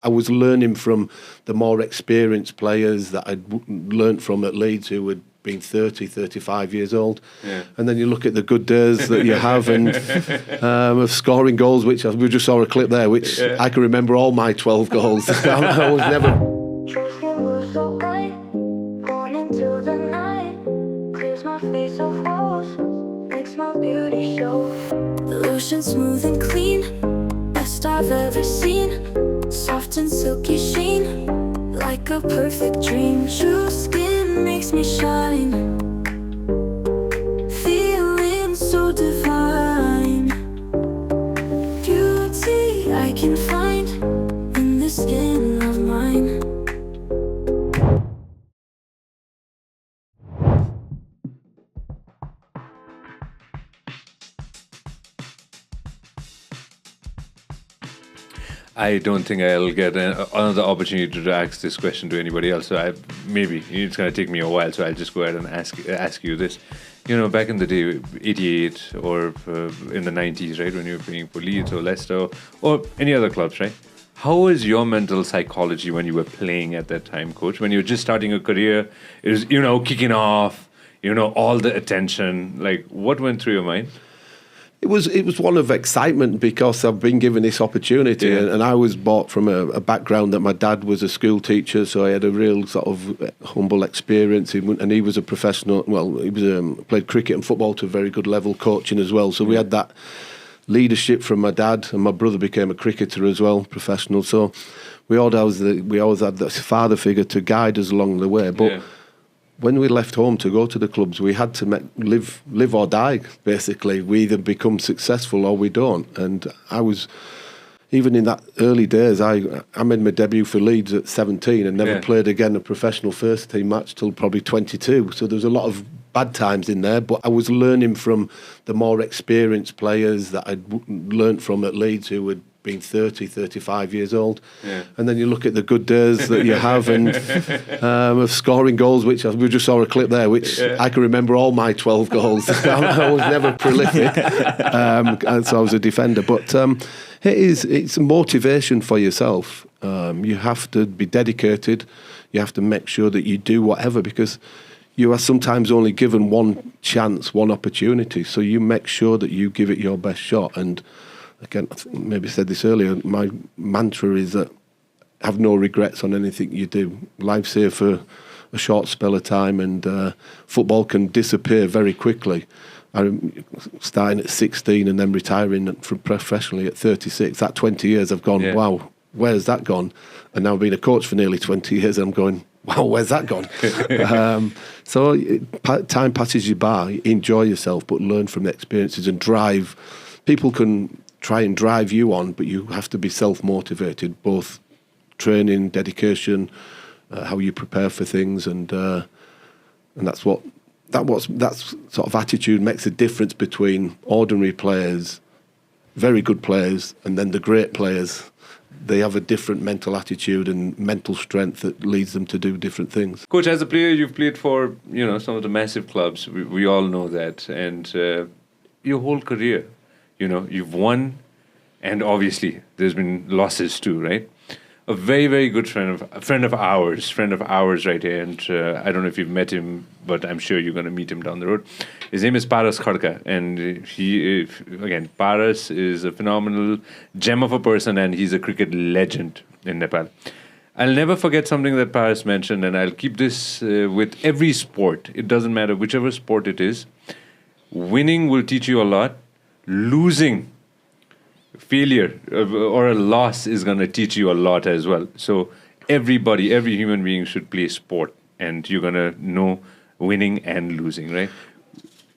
I was learning from the more experienced players that I'd learnt from at Leeds who had been 30, 35 years old. Yeah. And then you look at the good days that you have and of scoring goals, which we just saw a clip there, which I can remember all my 12 goals. I was never... Lotion smooth and clean, best I've ever seen. Soft and silky sheen, like a perfect dream. True skin makes me shine, feeling so divine. Beauty I can find in the skin of mine. I don't think I'll get another opportunity to ask this question to anybody else. So maybe it's going to take me a while. So I'll just go ahead and ask you this. You know, back in the day, 88 or in the 90s, right, when you were playing for Leeds or Leicester or any other clubs, right? How was your mental psychology when you were playing at that time, coach? When you were just starting a career, it was, you know, kicking off, you know, all the attention. Like, what went through your mind? It was one of excitement because I've been given this opportunity, and I was brought from a background that my dad was a school teacher, so I had a real sort of humble experience, and he was a professional. Well, he was played cricket and football to a very good level, coaching as well. So we had that leadership from my dad, and my brother became a cricketer as well, professional. So we always had this father figure to guide us along the way, but. When we left home to go to the clubs, we had to live or die, basically. We either become successful or we don't. And I was, even in that early days, I made my debut for Leeds at 17 and never played again a professional first team match till probably 22. So there was a lot of bad times in there, but I was learning from the more experienced players that I'd learnt from at Leeds who had been 30, 35 years old. Yeah. And then you look at the good days that you have and of scoring goals, which we just saw a clip there, which I can remember all my 12 goals. I was never prolific, and so I was a defender. But it's a motivation for yourself. You have to be dedicated. You have to make sure that you do whatever, because you are sometimes only given one chance, one opportunity. So you make sure that you give it your best shot. And again, I think maybe I said this earlier, my mantra is that have no regrets on anything you do. Life's here for a short spell of time, and football can disappear very quickly. I'm starting at 16 and then retiring professionally at 36. That 20 years I've gone, wow, where's that gone? And now being a coach for nearly 20 years, I'm going, wow, where's that gone? So time passes you by, enjoy yourself, but learn from the experiences and drive. People can try and drive you on, but you have to be self-motivated, both training, dedication, how you prepare for things, and that's that sort of attitude makes a difference between ordinary players, very good players, and then the great players. They have a different mental attitude and mental strength that leads them to do different things. Coach, as a player, you've played for, you know, some of the massive clubs. We all know that, and your whole career. You know, you've won, and obviously there's been losses too, right? A very, very good friend of ours right here, and I don't know if you've met him, but I'm sure you're going to meet him down the road. His name is Paras Khadka, and again, Paras is a phenomenal gem of a person, and he's a cricket legend in Nepal. I'll never forget something that Paras mentioned, and I'll keep this with every sport. It doesn't matter, whichever sport it is. Winning will teach you a lot. Losing, failure, or a loss is going to teach you a lot as well. So every human being should play sport, and you're going to know winning and losing, right?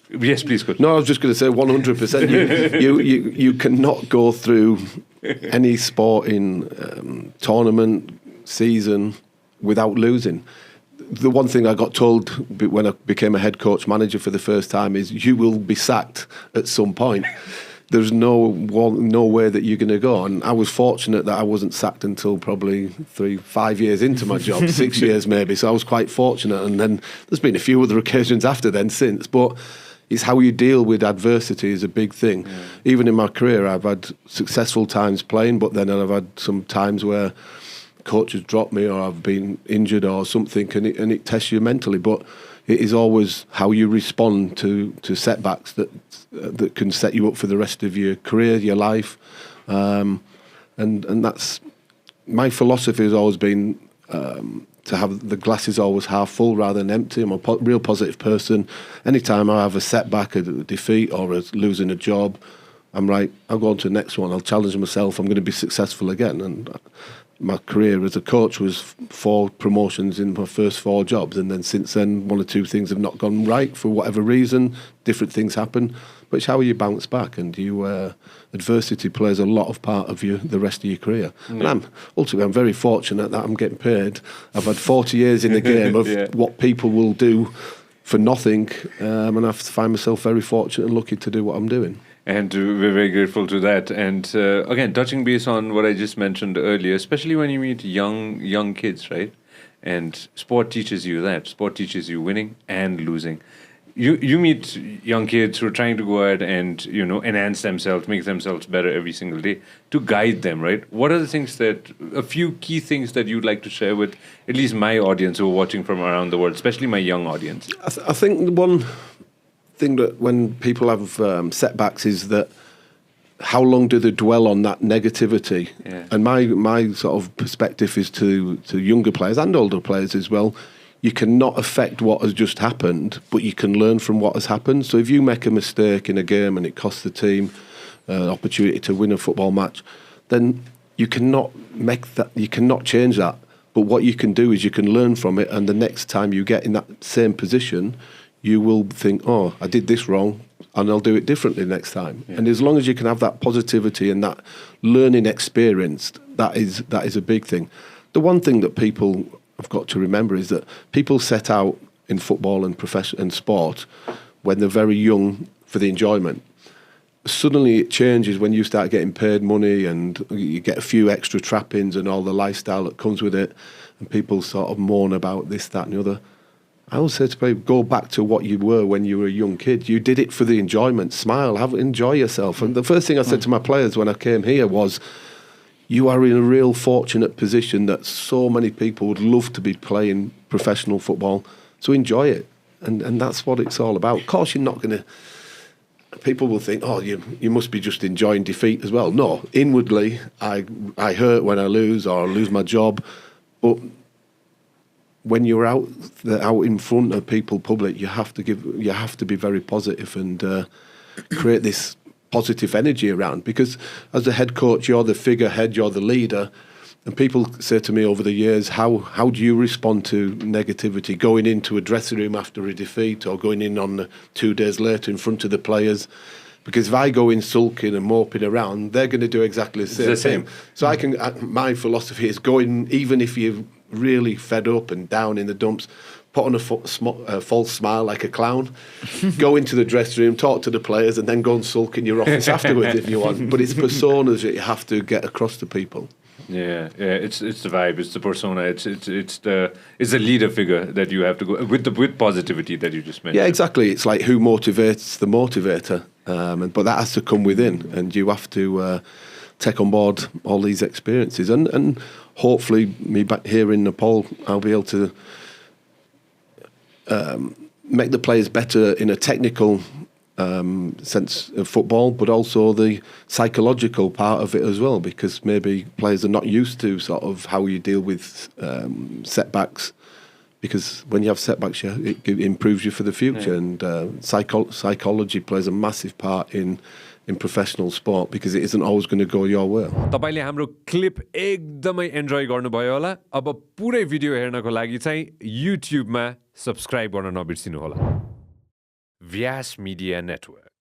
Yes, please, Coach. No, I was just going to say 100%. You cannot go through any sporting tournament, season, without losing. The one thing I got told when I became a head coach manager for the first time is you will be sacked at some point. There's no way that you're going to go. And I was fortunate that I wasn't sacked until probably 5 years into my job, 6 years maybe. So I was quite fortunate. And then there's been a few other occasions after then since. But it's how you deal with adversity is a big thing. Even in my career, I've had successful times playing, but then I've had some times where coach has dropped me or I've been injured or something, and it tests you mentally. But it is always how you respond to setbacks that can set you up for the rest of your career, your life, and that's my philosophy has always been to have the glass is always half full rather than empty. I'm a real positive person. Anytime I have a setback, a defeat, or losing a job, I'm right. I'll go on to the next one. I'll challenge myself. I'm going to be successful again. And my career as a coach was 4 promotions in my first 4 jobs, and then since then 1 or 2 things have not gone right for whatever reason. Different things happen, but it's how you bounce back, and adversity plays a lot of part of the rest of your career. And I'm very fortunate that I'm getting paid. I've had 40 years in the game of what people will do for nothing, and I have to find myself very fortunate and lucky to do what I'm doing. And we're very grateful to that. And again, touching base on what I just mentioned earlier, especially when you meet young kids, right? And sport teaches you that. Sport teaches you winning and losing. You meet young kids who are trying to go ahead and, enhance themselves, make themselves better every single day, to guide them, right? What are a few key things that you'd like to share with at least my audience who are watching from around the world, especially my young audience? I think the one thing that when people have setbacks is that how long do they dwell on that negativity? Yeah. And my sort of perspective is to younger players and older players as well. You cannot affect what has just happened, but you can learn from what has happened. So if you make a mistake in a game and it costs the team an opportunity to win a football match, then you cannot change that. But what you can do is you can learn from it, and the next time you get in that same position, you will think, oh, I did this wrong, and I'll do it differently next time. Yeah. And as long as you can have that positivity and that learning experience, that is a big thing. The one thing that people have got to remember is that people set out in football and sport when they're very young for the enjoyment. Suddenly it changes when you start getting paid money and you get a few extra trappings and all the lifestyle that comes with it, and people sort of moan about this, that and the other. I always say to people, go back to what you were when you were a young kid. You did it for the enjoyment. Smile, enjoy yourself. And the first thing I said to my players when I came here was, you are in a real fortunate position that so many people would love to be playing professional football. So enjoy it. And that's what it's all about. Of course, you're not going to... People will think, oh, you must be just enjoying defeat as well. No, inwardly, I hurt when I lose or I lose my job. But when you're out in front of people, public, you have to be very positive and create this positive energy around, because as a head coach, you're the figurehead, you're the leader, and people say to me over the years, how do you respond to negativity, going into a dressing room after a defeat or going in on 2 days later in front of the players? Because if I go in sulking and moping around, they're going to do exactly the same. So my philosophy is going, even if you're really fed up and down in the dumps, put on a false smile like a clown, go into the dressing room, talk to the players, and then go and sulk in your office afterwards if you want. But it's personas that you have to get across to people. Yeah, it's the vibe, it's the persona, it's the leader figure that you have to go with positivity that you just mentioned. Yeah, exactly. It's like who motivates the motivator, but that has to come within, and you have to take on board all these experiences, and hopefully me back here in Nepal, I'll be able to make the players better in a technical sense of football, but also the psychological part of it as well, because maybe players are not used to sort of how you deal with setbacks, because when you have setbacks, it improves you for the future. And psychology plays a massive part in professional sport, because it isn't always going to go your way. तपाईले हाम्रो clip एकदमै enjoy गर्नुभयो होला। अब पुरै video हेर्नको लागि चाहिँ YouTube मा सब्स्क्राइब गर्न नबिर्सिनु होला। Vias Media Network.